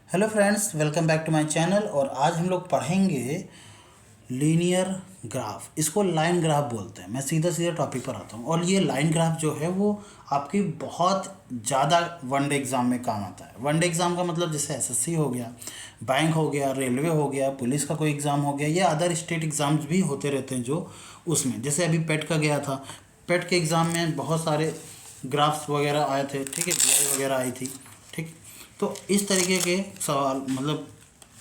Hello friends, welcome back to my channel. और आज हम लोग पढ़ेंगे लीनियर ग्राफ। इसको लाइन ग्राफ बोलते हैं। मैं सीधा सीधा टॉपिक पर आता हूँ। और ये लाइन ग्राफ जो है वो आपकी बहुत ज़्यादा वनडे एग्ज़ाम में काम आता है। वनडे एग्ज़ाम का मतलब जैसे एसएससी हो गया, बैंक हो गया, रेलवे हो गया, पुलिस का कोई एग्ज़ाम हो गया, या अदर स्टेट एग्ज़ाम्स भी होते रहते हैं जो उसमें, जैसे अभी पेट का गया था। पेट के एग्ज़ाम में बहुत सारे ग्राफ्स वगैरह आए थे, ठीक है, BI वगैरह आई थी, ठीक। तो इस तरीके के सवाल मतलब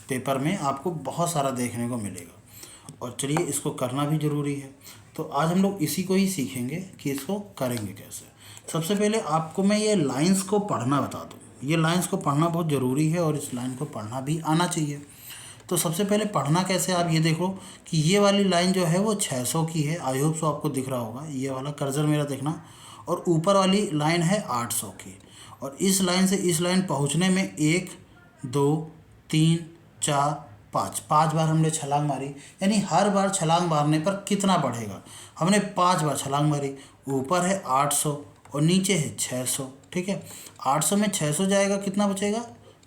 पेपर में आपको बहुत सारा देखने को मिलेगा। और चलिए, इसको करना भी ज़रूरी है। तो आज हम लोग इसी को ही सीखेंगे कि इसको करेंगे कैसे। सबसे पहले आपको मैं ये लाइंस को पढ़ना बता दूँ। ये लाइंस को पढ़ना बहुत ज़रूरी है और इस लाइन को पढ़ना भी आना चाहिए। तो सबसे पहले पढ़ना कैसे, आप ये देखो कि ये वाली लाइन जो है वो 600 की है। आई होप सो आपको दिख रहा होगा, ये वाला कर्सर मेरा देखना। और ऊपर वाली लाइन है 800 की। और इस लाइन से इस लाइन पहुंचने में 1 2 3 4 5 5 बार हमने छलांग मारी। यानी हर बार छलांग मारने पर कितना बढ़ेगा, हमने 5 बार छलांग मारी। ऊपर है 800 और नीचे है 600, ठीक है। 800 में 600 जाएगा, कितना बचेगा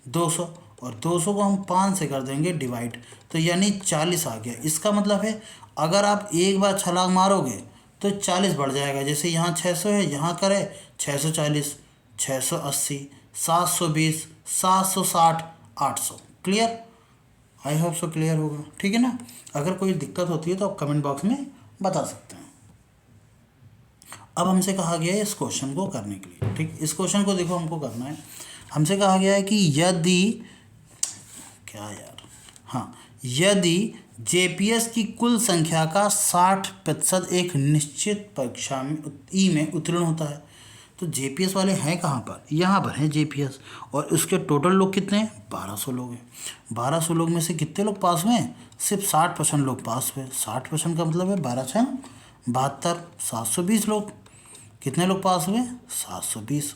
200। और 200 को हम 5 से कर देंगे डिवाइड, तो यानी 40 आ गया। इसका मतलब है अगर आप एक बार छलांग मारोगे तो 40 बढ़ जाएगा। जैसे यहाँ 600 है, यहाँ करे 640, 680, 720, 760, 800। Clear? I hope so clear होगा, ठीक है ना। अगर कोई दिक्कत होती है तो आप कमेंट बॉक्स में बता सकते हैं। अब हमसे कहा गया है इस क्वेश्चन को करने के लिए, ठीक। इस क्वेश्चन को देखो, हमको करना है। हमसे कहा गया है कि यदि क्या यार हाँ यदि जेपीएस की कुल संख्या का 60% एक निश्चित परीक्षा में में उत्तीर्ण होता है। तो जेपीएस वाले हैं कहाँ पर, यहाँ पर हैं जेपीएस। और उसके टोटल लोग कितने हैं, 1200 लोग हैं। 1200 लोग में से कितने लोग पास हुए हैं, सिर्फ 60% लोग पास हुए। 60% का मतलब है 12 छंग 72, 720 लोग। कितने लोग पास हुए, 720।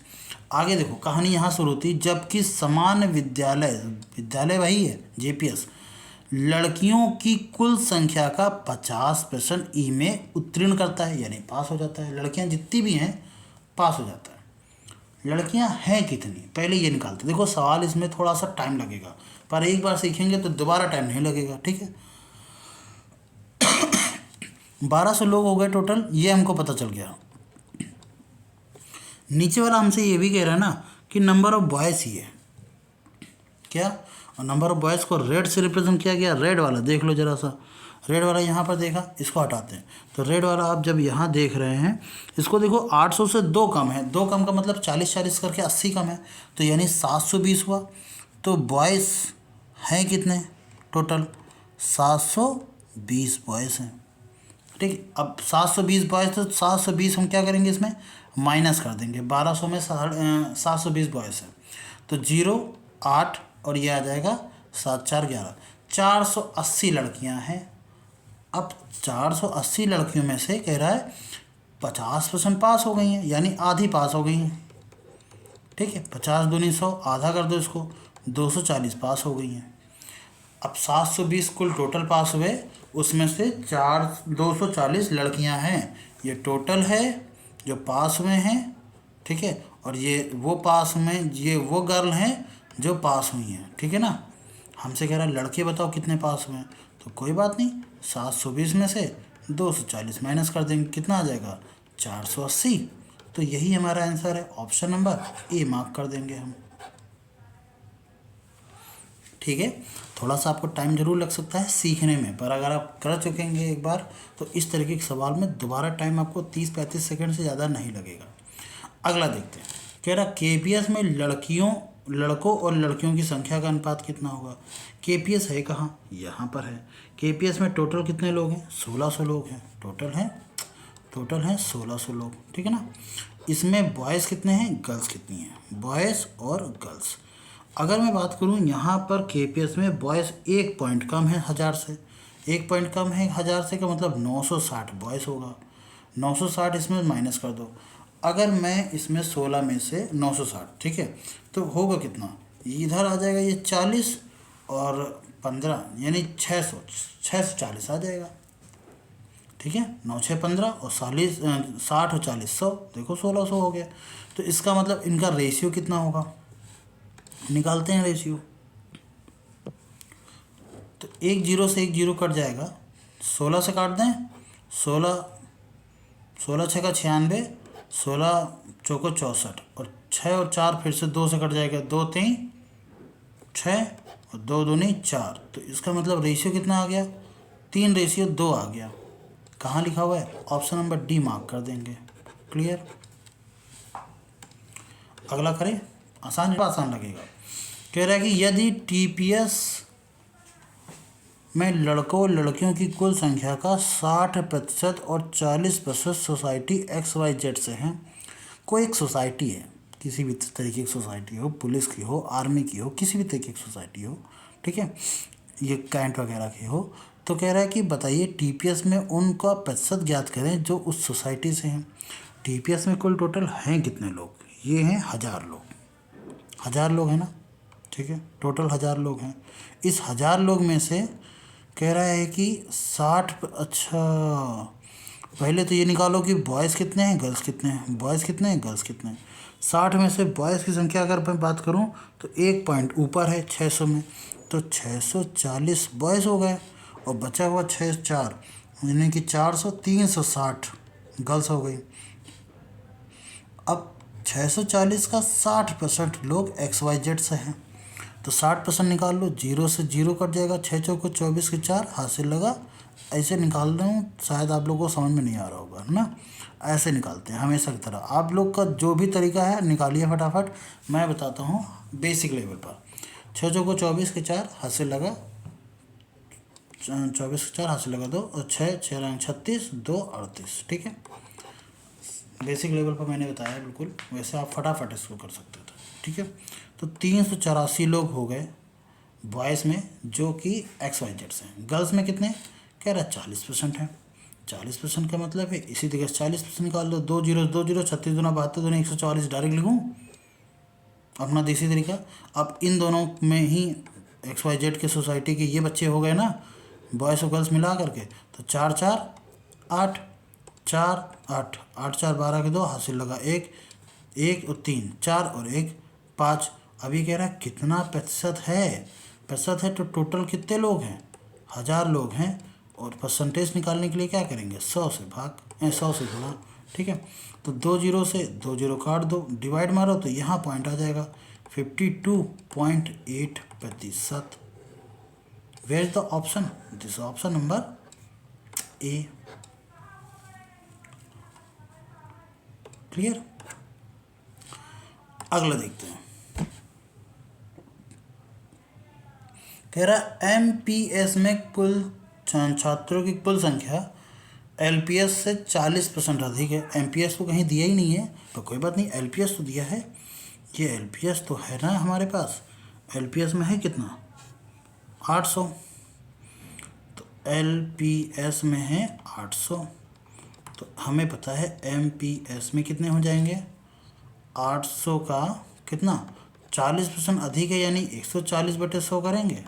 आगे देखो, कहानी यहाँ शुरू होती है। जबकि समान विद्यालय वही है जेपीएस, लड़कियों की कुल संख्या का 50% ई में उत्तीर्ण करता है, यानी पास हो जाता है। लड़कियाँ जितनी भी हैं पास हो जाता है। लड़कियां हैं कितनी, पहले ये निकालते। देखो सवाल इसमें थोड़ा सा टाइम लगेगा, पर एक बार सीखेंगे तो दोबारा टाइम नहीं लगेगा, ठीक है। 1200 लोग हो गए टोटल, ये हमको पता चल गया। नीचे वाला हमसे ये भी कह रहा है ना कि नंबर ऑफ बॉयज़ ही है क्या, और नंबर ऑफ बॉयज़ को रेड से रिप्रेजेंट किया गया। रेड वाला देख लो जरा सा, रेड वाला यहाँ पर देखा, इसको हटाते हैं। तो रेड वाला आप जब यहाँ देख रहे हैं, इसको देखो 800 से 2 कम है। 2 कम का मतलब 40 करके 80 कम है, तो यानी 720 हुआ। तो बॉयज़ हैं कितने टोटल, 720 बॉयज़ हैं, ठीक। अब 720 बॉयज़, तो 720 हम क्या करेंगे, इसमें माइनस कर देंगे। 1200 में 720 बॉयज़ हैं, तो 0 8 और ये आ जाएगा 7 4 11, 480 लड़कियां हैं। अब 480 लड़कियों में से कह रहा है 50% पास हो गई हैं, यानी आधी पास हो गई हैं, ठीक है। 50 दूनी 100, आधा कर दो इसको, 240 पास हो गई हैं। अब 720 कुल टोटल पास हुए, उसमें से 240 लड़कियां हैं। ये टोटल है जो पास हुए हैं, ठीक है। और ये वो पास में, ये वो गर्ल हैं जो पास हुई हैं, ठीक है ना। हमसे कह रहा है लड़के बताओ कितने पास हुए हैं, तो कोई बात नहीं, 720 में से 240 माइनस कर देंगे, कितना आ जाएगा 480। तो यही हमारा आंसर है, ऑप्शन नंबर ए मार्क कर देंगे हम, ठीक है। थोड़ा सा आपको टाइम जरूर लग सकता है सीखने में, पर अगर आप कर चुकेंगे एक बार तो इस तरीके के सवाल में दोबारा टाइम आपको 30-35 सेकंड से ज़्यादा नहीं लगेगा। अगला देखते हैं, कह रहा केपीएस में लड़कों और लड़कियों की संख्या का अनुपात कितना होगा। केपीएस है कहाँ, यहाँ पर है। केपीएस में टोटल कितने लोग हैं, 1600 लोग हैं। टोटल हैं 1600 लोग, ठीक है ना। इसमें बॉयज़ कितने हैं, गर्ल्स कितनी हैं, बॉयज़ और गर्ल्स। अगर मैं बात करूँ यहाँ पर केपीएस में बॉयज़ 1 पॉइंट कम है 1000 से। 1 पॉइंट कम है 1000 से का मतलब 960 बॉयज़ होगा। 960 इसमें माइनस कर दो। अगर मैं इसमें 16 में से 960, ठीक है, तो होगा कितना, इधर आ जाएगा ये 40 और 15 यानी 600 640 आ जाएगा, ठीक है। 9 6 15 और 40 60 और 40 100, देखो 1600 हो गया। तो इसका मतलब इनका रेशियो कितना होगा, निकालते हैं रेशियो। तो एक जीरो से एक जीरो कट जाएगा, 16 से काट दें, 16 16 छः का 96, 16 चौको 64, और 6 और 4 फिर से 2 से कट जाएगा, 2 3 6 और 2 दूनी 4। तो इसका मतलब रेशियो कितना आ गया, 3:2 आ गया। कहाँ लिखा हुआ है, ऑप्शन नंबर डी मार्क कर देंगे। क्लियर। अगला करें, आसान लगेगा। कह रहा है कि यदि टीपीएस में लड़कों और लड़कियों की कुल संख्या का 60% और 40% सोसाइटी XYZ से हैं। कोई एक सोसाइटी है, किसी भी तरीके की सोसाइटी हो, पुलिस की हो, आर्मी की हो, किसी भी तरीके की सोसाइटी हो, ठीक है, ये कैंट वगैरह की हो। तो कह रहा है कि बताइए टीपीएस में उनका प्रतिशत ज्ञात करें जो उस सोसाइटी से हैं। टीपीएस में कुल टोटल हैं कितने लोग, ये हैं 1000 लोग, 1000 लोग हैं ना, ठीक है, टोटल 1000 लोग हैं। इस 1000 लोग में से कह रहा है कि 60, अच्छा पहले तो ये निकालो कि बॉयज़ कितने हैं, गर्ल्स कितने हैं, बॉयज़ कितने हैं, गर्ल्स कितने हैं। 60 में से बॉयज़ की संख्या अगर मैं बात करूं तो एक पॉइंट ऊपर है 600 में, तो 640 बॉयज़ हो गए, और बचा हुआ 6 4 यानी कि 400, 360 गर्ल्स हो गई। अब 640 का 60% लोग XYZ से हैं, तो 60% निकाल लो, 0 से 0 कट जाएगा, 6 चौको 24 के 4, हासिल लगा। ऐसे निकाल रहा हूँ, शायद आप लोगों को समझ में नहीं आ रहा होगा, है ना। ऐसे निकालते हैं हमेशा की तरह। आप लोग का जो भी तरीका है निकालिए फटाफट, मैं बताता हूँ बेसिक लेवल पर। 6 चौको 24 के 4, हासिल लगा 24 के 4, हासिल लगा 2, और 6 6 रंग 36, 2 38, ठीक है। बेसिक लेवल पर मैंने बताया बिल्कुल, वैसे आप फटाफट इसको कर सकते थे, ठीक है। तो 384 लोग हो गए बॉयज़ में जो कि XYZ से हैं। गर्ल्स में कितने, कह रहा है 40% है। 40% का मतलब है इसी तरीके से 40% निकाल दो, 2 0 2 0, 36 दूना 72 दूना 144, डायरेक्ट लिखूँ अपना देसी तरीका। अब इन दोनों में ही XYZ के सोसाइटी के ये बच्चे हो गए ना, बॉयज़ और गर्ल्स मिला करके, तो 4 4 8, 4 8 8 4 12 के 2, हासिल लगा 1 1 और 3 4 और 1 5। अभी कह रहा है कितना प्रतिशत है, तो टोटल कितने लोग हैं, 1000 लोग हैं। और परसेंटेज निकालने के लिए क्या करेंगे, 100 से भाग, 100 से गुणा, ठीक है। तो 2 0 से 2 0 काट दो, डिवाइड मारो तो यहाँ पॉइंट आ जाएगा, 52.8%। Where is the option, this option number A. Clear. अगला देखते हैं। कह रहा MPS में कुल छात्रों की कुल संख्या LPS से 40% अधिक है। MPS तो कहीं दिया ही नहीं है, तो कोई बात नहीं, LPS तो दिया है। ये LPS तो है ना हमारे पास, LPS में है कितना, 800, तो LPS में है 800। तो हमें पता है MPS में कितने हो जाएंगे, 800 का कितना 40% अधिक है, यानी 140/100 करेंगे,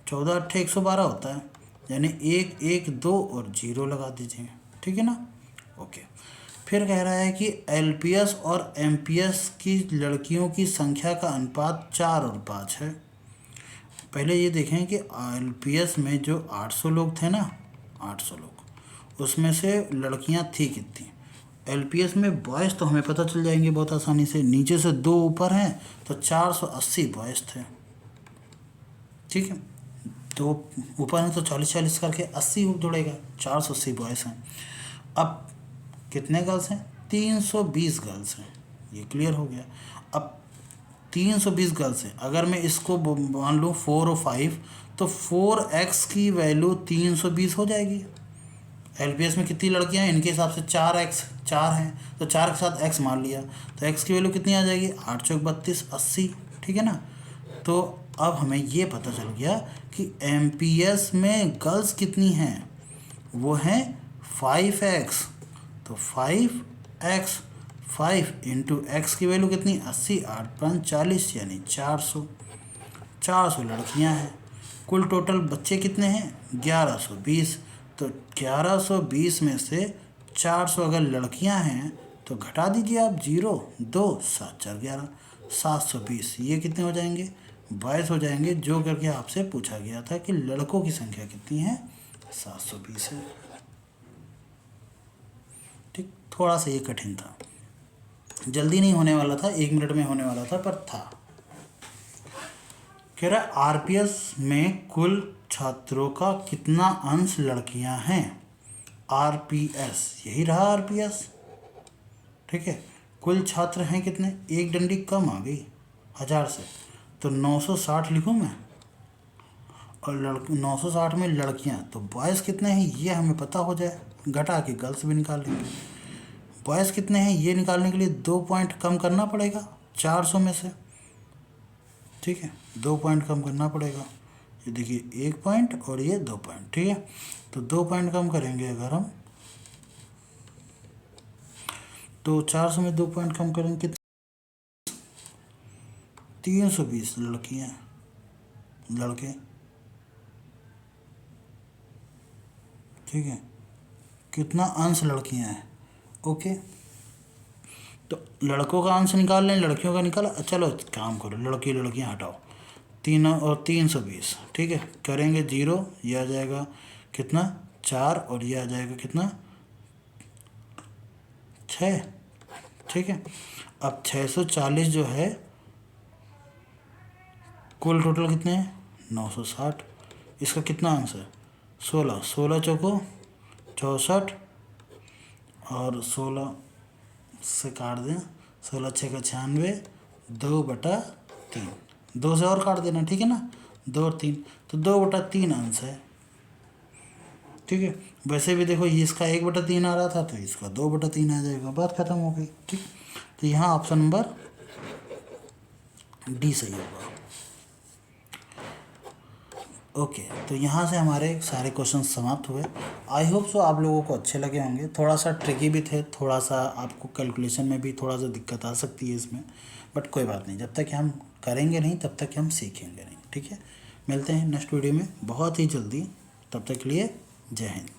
14 8 112 होता है, यानी 1 1 2 और 0 लगा दीजिए, ठीक है ना। ओके। फिर कह रहा है कि LPS और MPS की लड़कियों की संख्या का अनुपात 4 और 5 है। पहले ये देखें कि LPS में जो 800 लोग थे ना, 800 लोग, उसमें से लड़कियां थी कितनी। LPS में बॉयज़ तो हमें पता चल जाएंगे बहुत आसानी से, नीचे से 2 ऊपर हैं, तो 480 बॉयज़ थे, ठीक है। तो ऊपर है तो 40 40 करके 80 जुड़ेगा, 480 बॉयज़ हैं। अब कितने गर्ल्स हैं, 320 गर्ल्स हैं, ये क्लियर हो गया। अब 320 गर्ल्स हैं, अगर मैं इसको मान लूँ 4 और 5, तो 4x की वैल्यू 320 हो जाएगी। LPS में कितनी लड़कियां हैं, इनके हिसाब से 4x 4 हैं, तो 4 के साथ x मान लिया, तो x की वैल्यू कितनी आ जाएगी, 8 चौक 32, 80, ठीक है ना। तो अब हमें ये पता चल गया कि MPS में गर्ल्स कितनी हैं, वो हैं 5x, तो 5x 5 इंटू एक्स की वैल्यू कितनी, 80, 8 5 40, यानी 400 लड़कियां हैं। कुल टोटल बच्चे कितने हैं, 1120, तो 1120 में से 400 अगर लड़कियां हैं तो घटा दीजिए आप 0 2 7 4 11, 720, ये कितने हो जाएंगे, 22 हो जाएंगे, जो करके आपसे पूछा गया था कि लड़कों की संख्या कितनी है, 720 है। ठीक, थोड़ा सा ये कठिन था, जल्दी नहीं होने वाला था, 1 मिनट में होने वाला था, पर था। कह रहा है आरपीएस में कुल छात्रों का कितना अंश लड़कियां हैं। आरपीएस, यही रहा आरपीएस। ठीक है, कुल छात्र हैं कितने, एक डंडी कम आ गई 1000 से, तो 960 लिखूं मैं, और 960 में लड़कियां, तो बॉयज़ कितने हैं ये हमें पता हो जाए, घटा के गर्ल्स भी निकाल लेंगे। बॉयज़ कितने हैं ये निकालने के लिए 2 पॉइंट कम करना पड़ेगा 400 में से। ठीक है, 2 पॉइंट कम करना पड़ेगा, ये देखिए 1 पॉइंट और ये 2 पॉइंट। ठीक है, तो 2 पॉइंट कम करेंगे अगर हम, तो 400 में 2 पॉइंट कम करेंगे, 320 लड़कियाँ, लड़के। ठीक है, कितना अंश लड़कियाँ हैं। ओके, तो लड़कों का अंश निकाल लें, लड़कियों का निकाला, चलो काम करो, लड़की लड़कियाँ हटाओ, 3 और 320। ठीक है, करेंगे 0, ये आ जाएगा कितना 4, और ये आ जाएगा कितना 6। ठीक है, अब 640 जो है, कुल टोटल कितने हैं 960, इसका कितना अंश है 16, 16 चौको 64, और 16 से काट दें, 16 6 का 96, 2/3, 2 से और काट देना। ठीक है ना, 2 और 3, तो 2/3 अंश है। ठीक है, वैसे भी देखो ये इसका 1/3 आ रहा था, तो इसका 2/3 आ जाएगा, बात खत्म हो गई। ठीक, तो यहाँ ऑप्शन नंबर डी सही होगा। ओके, तो यहाँ से हमारे सारे क्वेश्चन समाप्त हुए। आई होप सो आप लोगों को अच्छे लगे होंगे, थोड़ा सा ट्रिकी भी थे, थोड़ा सा आपको कैलकुलेशन में भी थोड़ा सा दिक्कत आ सकती है इसमें, बट कोई बात नहीं, जब तक हम करेंगे नहीं तब तक हम सीखेंगे नहीं। ठीक है, मिलते हैं नेक्स्ट वीडियो में बहुत ही जल्दी, तब तक के लिए जय हिंद।